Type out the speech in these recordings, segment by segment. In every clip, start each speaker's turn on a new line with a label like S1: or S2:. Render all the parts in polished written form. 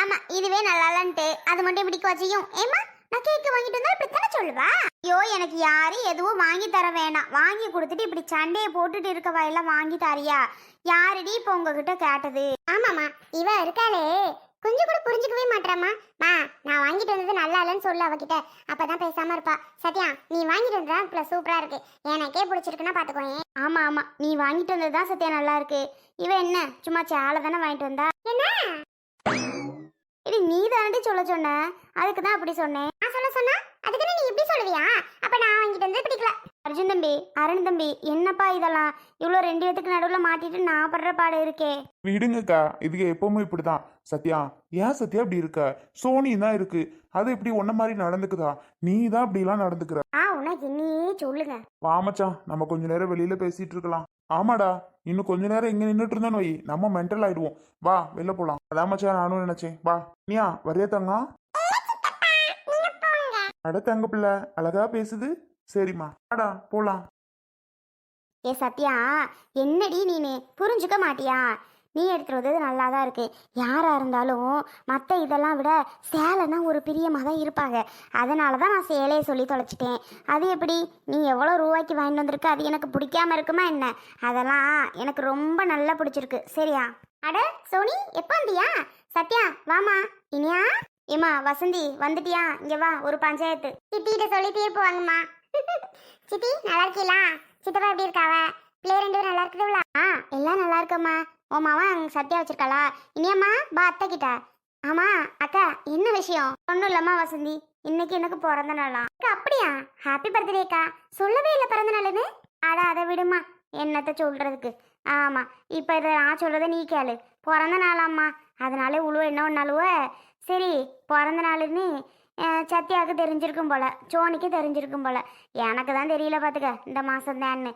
S1: ஆமா இதுவே நல்லா இல்லன்ட்டு அது மட்டும் பிடிக்க வச்சியும் ஏமா நான் கேக் வாங்கிட்டு வந்தா இப்படித்தானே சொல்லுவா. ஐயோ எனக்கு யாரும் எதுவும் வாங்கி தர வேணாம். வாங்கி கொடுத்துட்டு இப்படி சண்டையை போட்டுட்டு இருக்க வயெல்லாம் வாங்கி தரியா? யாருடி இப்போ உங்ககிட்ட கேட்டது? ஆமாம்மா இவ இருக்காளே கொஞ்சம் கூட புரிஞ்சுக்கவே மாட்டேறாமா. நான் வாங்கிட்டு வந்தது நல்லா இல்லைன்னு சொல்லு அவகிட்ட. அப்பதான் பேசாம இருப்பா. சத்யா நீ வாங்கிட்டு வந்தா பிளஸ் சூப்பரா இருக்கு, எனக்கே பிடிச்சிருக்குன்னா பாத்துக்கோங்க. ஆமா ஆமா நீ வாங்கிட்டு வந்ததுதான் சத்யா நல்லா இருக்கு. இவ என்ன சும்மா சேலை தானே வாங்கிட்டு வந்தா? என்ன இது நீ தாண்டி சொல்ல சொன்ன, அதுக்கு தான் அப்படி சொன்னேன். நான் சொல்ல சொன்னா அதுக்கு நீ இப்படி சொல்லுவியா? அப்ப நான் வாங்கிட்டு வந்து பிடிக்கல. அர்ஜுன் தம்பி அருண் தம்பி என்னப்பா இதெல்லாம் இவ்வளோ ரெண்டு பேத்துக்கு நடுவில் மாட்டிட்டு நான் படுற பாடு இருக்கே.
S2: விடுங்கக்கா, இதுக்கு எப்பவுமே இப்படிதான். சத்யா ஏன் சத்யா இப்படி இருக்க? சோனி தான் இருக்கு, அது இப்படி ஒன்ன மாதிரி நடந்துக்குதா? நீ தான் இப்படி எல்லாம் நடந்துக்கிற.
S1: உனக்கு நீயே சொல்லுங்க.
S2: வா மச்சான் நம்ம கொஞ்ச நேரம் வெளியில பேசிட்டு இருக்கலாம். ஆமாடா இன்னும் கொஞ்ச நேரம் இங்க நின்றுட்டு இருந்தோன்னு வை, நம்ம மென்டல் ஆயிடுவோம். வா வெளில போலாம். அதான் மச்சான் நானும் நினைச்சேன். வா நீயா வரையா தங்கா? அட தங்க பிள்ளை அழகா பேசுது. சரிம்மா வாடா போலாம்.
S1: ஏ சத்யா என்னடி நீனு புரிஞ்சுக்க மாட்டியா? நீ எடுத்துட்டு வந்தது நல்லா தான் இருக்கு. யாராக இருந்தாலும் மற்ற இதெல்லாம் விட சேலைன்னா ஒரு பிரியமாக தான் இருப்பாங்க. அதனால தான் நான் சேலையை சொல்லி தொலைச்சிட்டேன். அது எப்படி நீ எவ்வளோ ரூபாய்க்கு வாங்கிட்டு வந்திருக்க? அது எனக்கு பிடிக்காம இருக்குமா என்ன? அதெல்லாம் எனக்கு ரொம்ப நல்லா பிடிச்சிருக்கு. சரியா? அட சோனி எப்போ வந்தியா? சத்யா வாமா. இனியா ஏமா வசந்தி வந்துட்டியா? இங்கே வா ஒரு பஞ்சாயத்து. சித்திகிட்ட சொல்லி தீர்ப்பு வாங்கம்மா. சித்தி நல்லா இருக்கீங்களா? சித்தப்பா எப்படி இருக்காவ? பிள்ளை ரெண்டு பேரும் நல்லா இருக்குதுங்களா? எல்லாம் நல்லா இருக்கம்மா. உன் மாமா சத்யா வச்சிருக்காளா? இனியம்மா பா அத்தை கிட்ட. ஆமா அக்கா என்ன விஷயம்? ஒன்றும் இல்லம்மா வசந்தி, இன்னைக்கு எனக்கு பிறந்த நாளாம். அப்படியா? ஹாப்பி பர்த்டேக்கா. சொல்லவே இல்லை பிறந்த நாளுன்னு. அட அதை விடுமா, என்னத்த சொல்றதுக்கு. ஆமா இப்போ இதை நான் சொல்றதை நீ கேளு. பிறந்த நாளாம்மா, அதனால உழுவ என்ன ஒன்னாலுவ. சரி பிறந்த நாளுன்னு சத்யாவுக்கு தெரிஞ்சிருக்கும் போல, சோனிக்கு தெரிஞ்சிருக்கும் போல. எனக்கு தான் தெரியல பார்த்துக்க இந்த மாதம் தான்னு.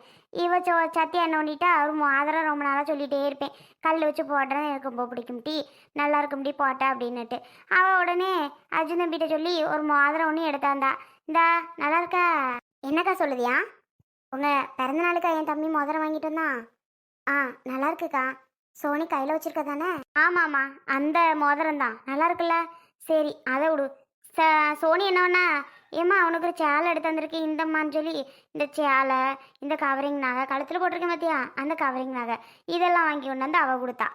S1: சத்யா என்ன பண்ணிட்டா அவர் ஆதரவு ரொம்ப நாளாக சொல்லிகிட்டே இருப்பேன். கல் வச்சு போடுறேன் எனக்கு ரொம்ப பிடிக்கும் டீ, நல்லா இருக்கும் டீ போட்டா அப்படின்னுட்டு. அவள் உடனே அர்ஜுன் தம்பிகிட்ட சொல்லி ஒரு ஆதரவு ஒன்று எடுத்தாந்தா. இந்தா நல்லா இருக்கா? என்னக்கா சொல்லுதியா? உங்கள் பிறந்த நாளுக்கா என் தம்பி மோதிரம் வாங்கிட்டு வந்தான். நல்லா இருக்குக்கா. சோனி கையில் வச்சிருக்க தானே? ஆமாம்மா அந்த மோதிரம் தான் நல்லா இருக்குல்ல. சரி அதை விடு. சோனி என்னன்னா ஏம்மா அவனுக்கு ஒரு சேலை எடுத்து வந்திருக்கு இந்தம்மான்னு சொல்லி இந்த சேலை, இந்த கவரிங் நகை கழுத்தில் போட்டிருக்கேன் பார்த்தியா அந்த கவரிங் நகை இதெல்லாம் வாங்கி கொண்டு வந்து அவள் கொடுத்தா.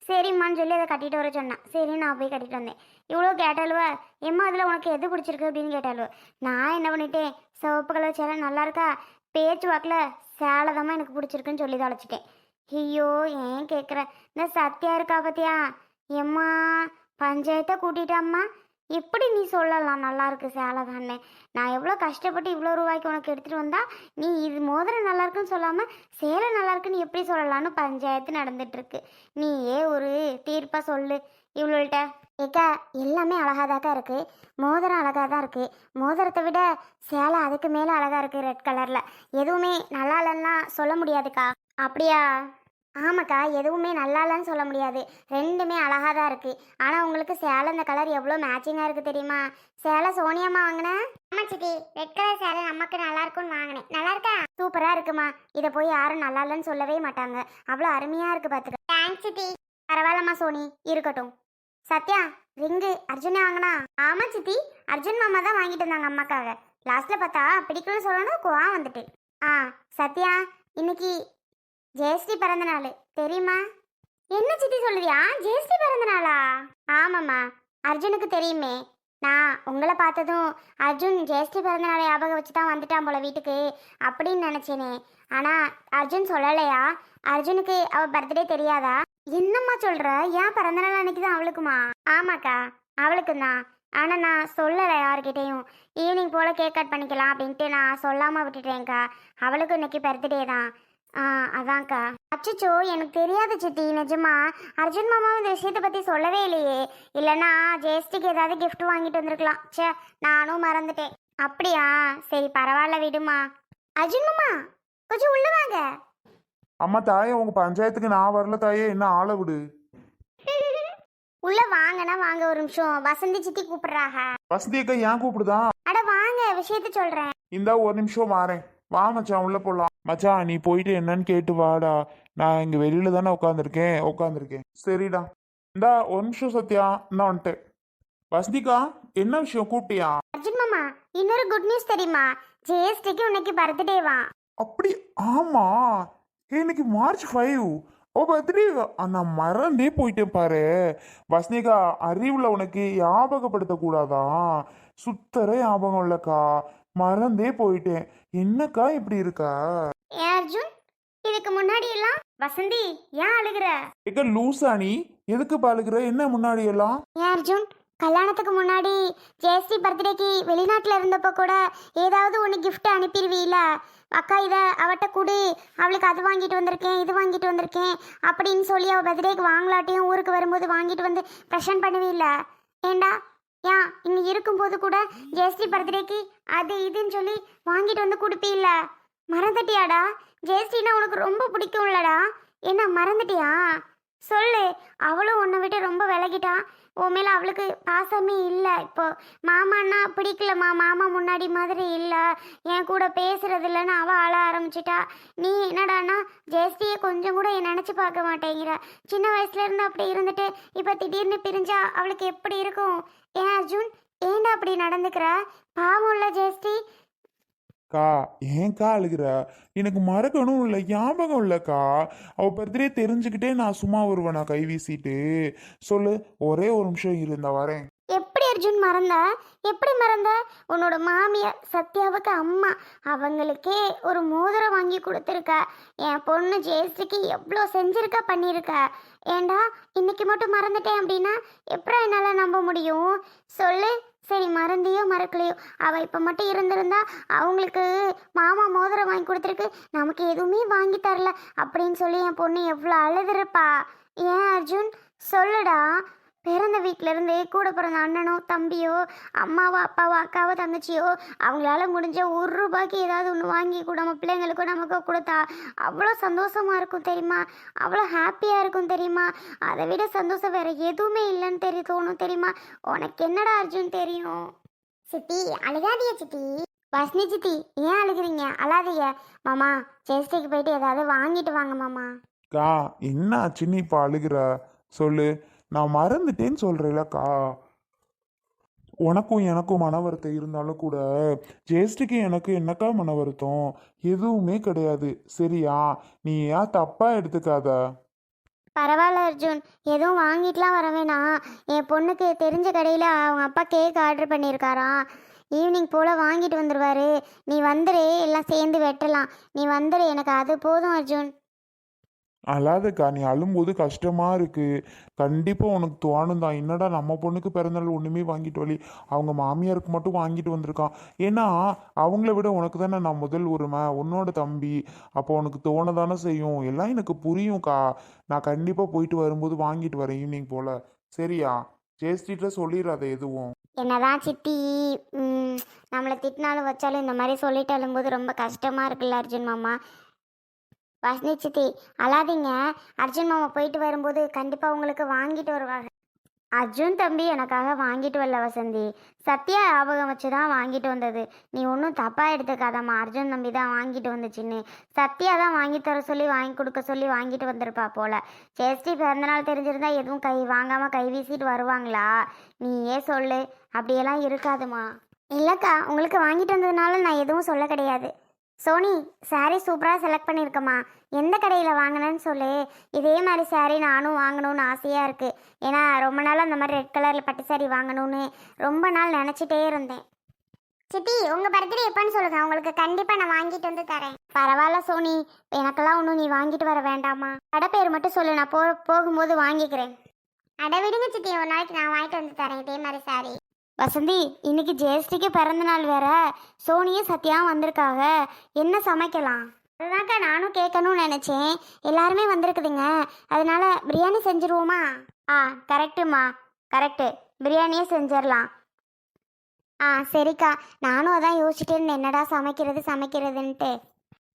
S1: சரிம்மான்னு சொல்லி அதை கட்டிட்டு வர சொன்னான். சரி நான் போய் கட்டிட்டு வந்தேன். இவ்வளோ கேட்டாலுவ ஏம்மா அதில் உனக்கு எது பிடிச்சிருக்கு அப்படின்னு கேட்டாலுவ. நான் என்ன பண்ணிட்டேன், சிவப்பு கலர் சேலை நல்லா இருக்கா, பேச்சு வாக்கில் சேலை தாம்மா எனக்கு பிடிச்சிருக்குன்னு சொல்லி தொலைச்சிட்டேன். ஐயோ ஏன் கேட்குற? இந்த சத்யா இருக்கா பார்த்தியா எம்மா பஞ்சாயத்தை கூட்டிட்டாம்மா. எப்படி நீ சொல்லலாம் நல்லா இருக்கு சேலை தானே? நான் எவ்வளோ கஷ்டப்பட்டு இவ்வளோ ரூபாய்க்கு உனக்கு எடுத்துகிட்டு வந்தா நீ இது மோதிரம் நல்லா இருக்குன்னு சொல்லாமல் சேலை நல்லா இருக்குன்னு எப்படி சொல்லலான்னு பஞ்சாயத்து நடந்துட்டுருக்கு. நீயே ஒரு தீர்ப்பாக சொல்லு இவ்வளோட்ட. ஏக்கா எல்லாமே அழகாதாக்கா இருக்குது, மோதிரம் அழகாக தான் இருக்குது. மோதிரத்தை விட சேலை அதுக்கு மேலே அழகாக இருக்குது ரெட் கலரில். எதுவுமே நல்லா இல்லைன்னா சொல்ல முடியாதுக்கா. அப்படியா? ஆமாக்கா எதுவுமே நல்லா இல்லைன்னு சொல்ல முடியாது, ரெண்டுமே அழகாக தான் இருக்குது. ஆனால் உங்களுக்கு சேலை இந்த கலர் எவ்வளோ மேட்சிங்காக இருக்குது தெரியுமா? சேலை சோனியாம்மா வாங்கினேன். ஆமாம் சித்தி ரெட் கலர் சேலை நமக்கு நல்லா இருக்கும்னு வாங்கினேன். நல்லா இருக்கா? சூப்பராக இருக்குமா. இதை போய் யாரும் நல்லா இல்லைன்னு சொல்லவே மாட்டாங்க, அவ்வளோ அருமையாக இருக்குது பார்த்துக்க. தேங்க்ஸ் சித்தி. பரவாயில்லம்மா சோனி இருக்கட்டும். சத்யா ரிங்கு அர்ஜுனே வாங்கினா? ஆமாம் சித்தி அர்ஜுன் மாமா தான் வாங்கிட்டு வந்தாங்க அம்மாக்காக. லாஸ்ட்டில் பார்த்தா பிடிக்கலன்னு சொல்லணும் கோவம் வந்துட்டு. சத்யா இன்னைக்கு ஜெயஸ்ரீ பிறந்த நாள் தெரியுமா? என்ன சித்தி சொல்லுவியா? ஜெயஸ்ரீ பிறந்த நாளா? ஆமாம்மா அர்ஜுனுக்கு தெரியுமே. நான் உங்களை பார்த்ததும் அர்ஜுன் ஜெயஸ்ரீ பிறந்த நாளை ஞாபகம் வச்சு தான் வந்துட்டான் போல வீட்டுக்கு அப்படின்னு நினச்சேனே. ஆனால் அர்ஜுன் சொல்லலையா? அர்ஜுனுக்கு அவள் பர்த்டே தெரியாதா? என்னம்மா சொல்கிற? ஏன் பிறந்த நாள் அன்னைக்கு தான் அவளுக்குமா? ஆமாக்கா அவளுக்கு தான். ஆனால் நான் சொல்லலை யார்கிட்டையும். ஈவினிங் போல் கேக் கட் பண்ணிக்கலாம் அப்படின்ட்டு நான் சொல்லாமல் விட்டுட்டேன்க்கா. அவளுக்கு இன்னைக்கு பர்த்டே தான். அதான்க்கா. அச்சோ எனக்கு தெரியாது சித்தி நிஜமா. அர்ஜுன் மாமாவும் இந்த விஷயத்தை பற்றி சொல்லவே இல்லையே. இல்லைன்னா ஜெயஸ்டிக்கு ஏதாவது கிஃப்ட் வாங்கிட்டு வந்திருக்கலாம். சே நானும் மறந்துட்டேன். அப்படியா? சரி பரவாயில்ல விடுமா. அர்ஜுன் மாமா கொஞ்சம் உள்ள வாங்க.
S2: அம்மா தாயே உங்க பஞ்சாயத்துக்கு நான் வரல தாயே, என்ன ஆளை விடு.
S1: உள்ள வாங்கன்னா வாங்க ஒரு நிமிஷம். வசந்தி சித்தி கூப்பிடுறாங்க.
S2: வசந்தி அக்கா ஏன் கூப்பிடுதான்?
S1: அட வாங்க விஷயத்த சொல்றேன்.
S2: இந்தா ஒரு நிமிஷம் வாரேன். வா மச்சான் உள்ள போலாம். மச்சான் நீ போயிட்டு என்னன்னு கேட்டு வாடா. நான் இங்க வெளியில தானே உட்காந்துருக்கேன். சரிடா. இந்தா ஒரு நிமிஷம் சத்யா, இந்தா வந்துட்டேன். வசந்திக்கா, என்ன விஷயம் கூப்பிட்டியா?
S1: அர்ஜுன் மாமா, இன்னொரு குட் நியூஸ் தெரியுமா? ஜேஎஸ்டிக்கு உனக்கு பர்த்டேவா?
S2: அப்படி? ஆமா, இன்னைக்கு மார்ச் 5. ஓ பர்த்டே. நான் மறந்தே போயிட்டேன் பாரு. வசந்திகா, அறிவுல உனக்கு ஞாபகப்படுத்த கூடாதா? சுத்தர ஞாபகம் இல்லக்கா, மறந்தே போயிட்டேன். என்னக்கா இப்படி இருக்கா?
S1: ஏன் அர்ஜுன், இதுக்கு முன்னாடி எல்லாம் வசந்தி ஏன் அழுகுற?
S2: ஏக்க லூசா நீ? எதுக்கு பாழுகிற? என்ன முன்னாடி எல்லாம்?
S1: ஏன் அர்ஜுன், கல்யாணத்துக்கு முன்னாடி ஜேஎஸ்டி பர்த்டேக்கு வெளிநாட்டில் இருந்தப்போ கூட ஏதாவது ஒன்று gift அனுப்பிடுவீல? அக்கா இதை அவட்ட கொடு, அவளுக்கு அது வாங்கிட்டு வந்திருக்கேன், இது வாங்கிட்டு வந்திருக்கேன் அப்படின்னு சொல்லி அவள் பர்த்டேக்கு வாங்கலாட்டியும் ஊருக்கு வரும்போது வாங்கிட்டு வந்து ப்ரெசன்ட் பண்ணுவீல்ல? ஏண்டா, ஏன் இங்கே இருக்கும்போது கூட ஜேஎஸ்டி பர்த்டேக்கு அது இதுன்னு சொல்லி வாங்கிட்டு வந்து கொடுப்பீல்ல? மறந்துட்டியாடா? ஜேஎஸ்டின்னா உனக்கு ரொம்ப பிடிக்கும்லடா, என்ன மறந்துட்டியா? சொல்லு. அவளும் உன்னை விட்டு ரொம்ப விலகிட்டா, உன் மேலே அவளுக்கு பாசமே இல்லை. இப்போ மாமான்னா பிடிக்கலம்மா, மாமா முன்னாடி மாதிரி இல்லை, என் கூட பேசுறது இல்லைன்னு அவள் அழ ஆரம்பிச்சிட்டா. நீ என்னடான்னா ஜெயஸ்டியை கொஞ்சம் கூட நினச்சி பார்க்க மாட்டேங்கிற. சின்ன வயசுல இருந்து அப்படி இருந்துட்டு இப்போ திடீர்னு பிரிஞ்சா அவளுக்கு எப்படி இருக்கும்? ஏன் அர்ஜுன், ஏன்டா அப்படி நடந்துக்கிற? பாவம் இல்லை ஜெயஸ்டி.
S2: கா, ஏன்க்கா அழுகிற? எனக்கு மறக்கணும் இல்லை, ஞாபகம் இல்லைக்கா. அவ பர்த்டே தெரிஞ்சுக்கிட்டே நான் சும்மா வருவேனா கை வீசிட்டு? சொல்லு, ஒரே ஒரு நிமிஷம் இருந்தா வரேன்.
S1: எப்படி அர்ஜுன் மறந்த? எப்படி மறந்த? உன்னோட மாமியார் சத்யாவுக்கு அம்மா, அவங்களுக்கே ஒரு மோதிரம் வாங்கி கொடுத்துருக்க. என் பொண்ணு ஜெயஸ்டிக்கு எவ்வளோ செஞ்சிருக்க, பண்ணியிருக்க. ஏண்டா இன்னைக்கு மட்டும் மறந்துட்டேன் அப்படின்னா எப்படி என்னால் நம்ப முடியும்? சொல்லு. சரி, மறந்தியோ மறக்கலையோ, அவள் இப்போ மட்டும் இருந்திருந்தா அவங்களுக்கு மாமா மோதிரம் வாங்கி கொடுத்துருக்கு, நமக்கு எதுவுமே வாங்கி தரல அப்படின்னு சொல்லி என் பொண்ணு எவ்வளோ அழுதுருப்பா. ஏன் அர்ஜுன், சொல்லுடா. பிறந்த வீட்டிலேருந்து கூட பிறந்த அண்ணனோ தம்பியோ அம்மாவோ அப்பாவோ அக்காவோ தங்கச்சியோ அவங்களால முடிஞ்ச ₹1 ஏதாவது ஒன்று வாங்கி கூட நம்ம பிள்ளைங்களுக்கும் நமக்கோ கொடுத்தா அவ்வளோ சந்தோஷமாக இருக்கும் தெரியுமா? அவ்வளோ ஹாப்பியாக இருக்கும் தெரியுமா? அதை விட சந்தோஷம் வேறு எதுவுமே இல்லைன்னு தோணும் தெரியுமா? உனக்கு என்னடா அர்ஜுன் தெரியும்? சித்தி அழுகாதிய சித்தி. வசனி சித்தி, ஏன் அழுகிறீங்க? அழாதீங்க மாமா. ஜெயஸ்டிக்கு போயிட்டு ஏதாவது வாங்கிட்டு வாங்க மாமா.
S2: கா, என்ன ஆச்சுன்னு இப்போ அழுகிற? சொல்லு. நான் மறந்துட்டேன்னு சொல்கிறேன்லக்கா. உனக்கும் எனக்கும் மன வருத்தம் இருந்தாலும் கூட ஜேஸ்டிக்கு எனக்கு என்னக்கா மன வருத்தம்? எதுவுமே கிடையாது, சரியா? நீ ஏன் தப்பா எடுத்துக்காத.
S1: பரவாயில்ல அர்ஜுன், எதுவும் வாங்கிட்டுலாம் வர வேணாம். என் பொண்ணுக்கு தெரிஞ்ச கடையில் அவங்க அப்பா கேக் ஆர்டர் பண்ணியிருக்காராம். ஈவினிங் போல் வாங்கிட்டு வந்துடுவாரு. நீ வந்துடு, எல்லாம் சேர்ந்து வெட்டலாம். நீ வந்துடு, எனக்கு அது போதும் அர்ஜுன்.
S2: அழாதக்கா, நீ அழும்போது கஷ்டமா இருக்கு. கண்டிப்பா உனக்கு தோணும் தான், என்னடா நம்ம பொண்ணுக்கு பிறந்தநாள் ஒண்ணுமே வாங்கிட்டு வரலி, அவங்க மாமியாருக்கு மட்டும் வாங்கிட்டு வந்திருக்கான். ஏன்னா அவங்கள விட உனக்கு தானே நான் முதல் உரிமை, உன்னோட தம்பி. அப்போ உனக்கு தோண தானே செய்யும். எல்லாம் எனக்கு புரியும்க்கா. நான் கண்டிப்பா போயிட்டு வரும்போது வாங்கிட்டு வரேன் ஈவினிங் போல, சரியா? ஜேஸ்டிட்ட சொல்லிடாத எதுவும்.
S1: என்னதான் சித்தி நம்மளை திட்டினாலும் வச்சாலும் இந்த மாதிரி சொல்லிட்டு அழும்போது ரொம்ப கஷ்டமாக இருக்குல்ல அர்ஜுன் மாமா. வசனி சித்தி அழாதீங்க. அர்ஜுன் மாமா போயிட்டு வரும்போது கண்டிப்பாக உங்களுக்கு வாங்கிட்டு வருவாங்க. அர்ஜுன் தம்பி எனக்காக வாங்கிட்டு வரல வசந்தி, சத்யா ஞாபகம் வச்சு தான் வாங்கிட்டு வந்தது. நீ ஒன்றும் தப்பாக எடுத்துக்காதம்மா. அர்ஜுன் தம்பி தான் வாங்கிட்டு வந்துச்சுன்னு. சத்யா தான் வாங்கி தர சொல்லி வாங்கி கொடுக்க சொல்லி வாங்கிட்டு வந்திருப்பா போல. ஜெயஸ்டி பிறந்தநாள் தெரிஞ்சிருந்தா எதுவும் கை வாங்காமல் கை வீசிட்டு வருவாங்களா? நீயே சொல்லு. அப்படியெல்லாம் இருக்காதுமா. இல்லைக்கா, உங்களுக்கு வாங்கிட்டு வந்ததுனால நான் எதுவும் சொல்ல கிடையாது. சோனி, சாரீ சூப்பராக செலக்ட் பண்ணியிருக்கம்மா. எந்த கடையில் வாங்கினேன்னு சொல்லு. இதே மாதிரி சாரீ நானும் வாங்கணும்னு ஆசையாக இருக்குது. ஏன்னா ரொம்ப நாள் அந்த மாதிரி ரெட் கலரில் பட்டு சாரீ வாங்கணும்னு ரொம்ப நாள் நினச்சிட்டே இருந்தேன். சித்தி, உங்கள் பர்த்டே எப்போன்னு சொல்லுங்கள், உங்களுக்கு கண்டிப்பாக நான் வாங்கிட்டு வந்து தரேன். பரவாயில்ல சோனி, எனக்கெல்லாம் ஒன்றும் நீ வாங்கிட்டு வர வேண்டாமா. கடை பேர் மட்டும் சொல்லு, நான் போகும்போது வாங்கிக்கிறேன். அட விடுங்க சித்தி, ஒரு நாளைக்கு நான் வாங்கிட்டு வந்து தரேன் இதே மாதிரி சாரீ. வசந்தி, இன்னைக்கு ஜெயஸ்டிக்கு பிறந்த நாள் வேற. சோனியும் சத்யாவும் வந்திருக்காங்க. என்ன சமைக்கலாம்? அதுதான்க்கா நானும் கேட்கணும்னு நினச்சேன். எல்லாருமே வந்திருக்குதுங்க, அதனால பிரியாணி செஞ்சுருவோமா? கரெக்டுமா, கரெக்டு. பிரியாணியே செஞ்சிடலாம். சரிக்கா, நானும் அதான் யோசிச்சுட்டு இருந்தேன், என்னடா சமைக்கிறதுன்ட்டு.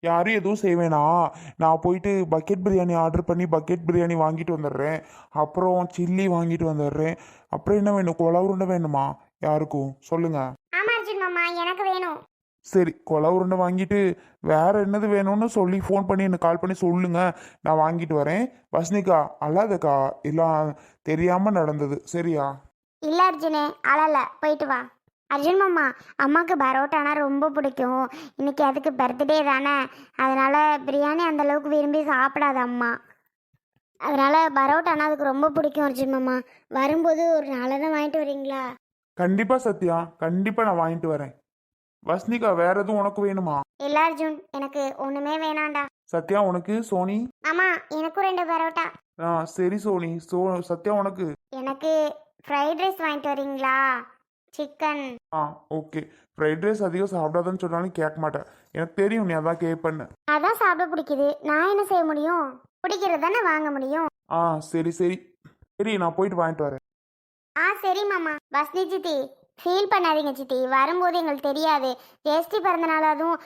S2: யாரும் எதுவும் செய்வேனா? நான் போயிட்டு பக்கெட் பிரியாணி ஆர்டர் பண்ணி பக்கெட் பிரியாணி வாங்கிட்டு வந்துடுறேன். அப்புறம் சில்லி வாங்கிட்டு வந்துடுறேன். அப்புறம் என்ன வேணும்? குழா உருண்டை வேணுமா? யாருக்கும் சொல்லுங்க.
S1: ஆமா அர்ஜுன் மாமா, எனக்கு வேணும்.
S2: சரி, கொலை உருண்டை வாங்கிட்டு வேற என்னது வேணும்னு சொல்லி ஃபோன் பண்ணி எனக்கு கால் பண்ணி சொல்லுங்க, நான் வாங்கிட்டு வரேன். வசனிக்கா அழாதக்கா, எல்லாம் தெரியாம நடந்தது, சரியா?
S1: இல்லை அர்ஜுனே, அழல, போயிட்டு வா. அர்ஜுன் மாமா, அம்மாவுக்கு பரோட்டானா ரொம்ப பிடிக்கும். இன்னைக்கு அதுக்கு பர்த்டே தானே, அதனால பிரியாணி அந்த அளவுக்கு விரும்பி சாப்பிடாத அம்மா. அதனால பரோட்டானா அதுக்கு ரொம்ப பிடிக்கும் அர்ஜுன் மாமா. வரும்போது ஒரு நாளை வாங்கிட்டு வரீங்களா?
S2: கண்டிப்பா சத்யா, கண்டிப்பா நான் வாங்கிட்டு வரேன். வசனிகா வேற எதுவும் உனக்கு வேணுமா?
S1: இல்லை அர்ஜுன், எனக்கு ஒன்றுமே வேணாண்டா.
S2: சத்யா உனக்கு? சோனி?
S1: ஆமா, எனக்கும் 2 பரோட்டா.
S2: ஆ சரி சோனி. சத்யா உனக்கு?
S1: எனக்கு ஃப்ரைட் ரைஸ் வாங்கிட்டு வரீங்களா? சிக்கன்.
S2: ஆ ஓகே. ஃப்ரைட் ரைஸ் அதிகம் சாப்பிடாதன்னு சொன்னாலும் கேட்க மாட்டேன், எனக்கு தெரியும் நீ அதான் கேட்பேன்னு.
S1: அதான் சாப்பிட பிடிக்குது, நான் என்ன செய்ய முடியும்? பிடிக்கிறது தானே வாங்க முடியும்.
S2: ஆ சரி சரி சரி, நான் போயிட்டு வாங்கிட்டு வரேன்.
S1: சரி மாமா. வசந்தி சித்தி, ஃபீல் பண்ணாதீங்க சித்தி, வரும்போது எங்களுக்கு தெரியாது. ஜெயஸ்ரீ பிறந்தனால அதுவும்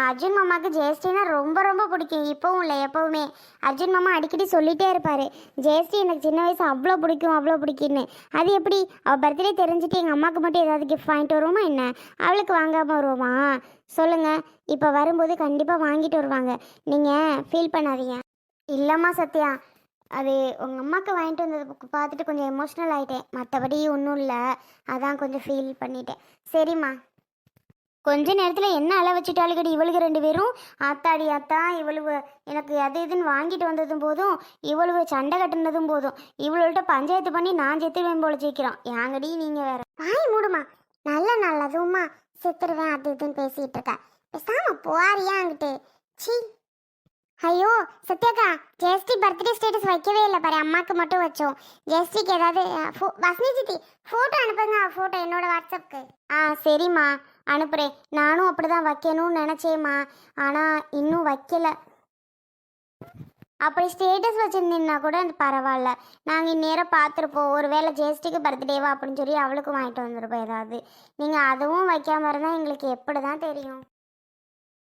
S1: அர்ஜுன் மாமாவுக்கு ஜெயஸ்ரீனா ரொம்ப ரொம்ப பிடிக்கும், இப்போவும் இல்லை எப்போவுமே. அர்ஜுன் மாமா அடிக்கடி சொல்லிட்டே இருப்பார், ஜெயஸ்ரீ எனக்கு சின்ன வயசு அவ்வளோ பிடிக்கும் அவ்வளோ பிடிக்குன்னு. அது எப்படி அவள் பர்த்டே தெரிஞ்சுட்டு எங்கள் அம்மாவுக்கு மட்டும் ஏதாவது கிஃப்ட் வாங்கிட்டு வருவோமா என்ன? அவளுக்கு வாங்காமல் வருவோமா சொல்லுங்கள்? இப்போ வரும்போது கண்டிப்பாக வாங்கிட்டு வருவாங்க, நீங்கள் ஃபீல் பண்ணாதீங்க. இல்லைம்மா சத்யா, அது உங்கள் அம்மாவுக்கு வாங்கிட்டு வந்தது பார்த்துட்டு கொஞ்சம் எமோஷ்னல் ஆகிட்டேன், மற்றபடி ஒன்றும் இல்லை, அதான் கொஞ்சம் ஃபீல் பண்ணிட்டேன். சரிம்மா. கொஞ்ச நேரத்தில் என்ன அள வச்சுட்டாளுகடி இவளுக்கு 2 பேரும். ஆத்தாடி ஆத்தா, இவளுவு எனக்கு அது இதுன்னு வாங்கிட்டு வந்ததும் போதும், இவளுவு சண்டை கட்டுனதும் போதும், இவள்கிட்ட பஞ்சாயத்து பண்ணி நான் செத்துருவேன் போல ஜெயிக்கிறோம். ஏங்கடி நீங்கள் வேற வாய் மூடுமா. நல்லதுமா செத்துருவேன் அது இதுன்னு பேசிகிட்டு இருக்கா, பேசாம போறியா அங்கிட்டு? சீ. ஐயோ சத்யாக்கா, ஜெயஸ்ரீ பர்த்டே ஸ்டேட்டஸ் வைக்கவே இல்லை பாரு, அம்மாவுக்கு மட்டும் வச்சோம். ஜெயஸ்ரீக்கு ஏதாவது வசனி சித்தி ஃபோட்டோ அனுப்புங்க, ஃபோட்டோ என்னோட வாட்ஸ்அப்புக்கு. சரிம்மா, அனுப்புகிறேன். நானும் அப்படி தான் வைக்கணும்னு நினச்சேம்மா, ஆனால் இன்னும் வைக்கல. அப்படி ஸ்டேட்டஸ் வச்சுருந்தீங்கன்னா கூட பரவாயில்ல, நாங்கள் இந்நேரம் பார்த்துருப்போம். ஒரு வேளை ஜெயஸ்ரீக்கு பர்த்டேவா அப்படின்னு சொல்லி அவளுக்கும் வாங்கிட்டு வந்திருப்போம் ஏதாவது. நீங்கள் அதுவும் வைக்காம இருந்தால் எங்களுக்கு எப்படி தான் தெரியும்?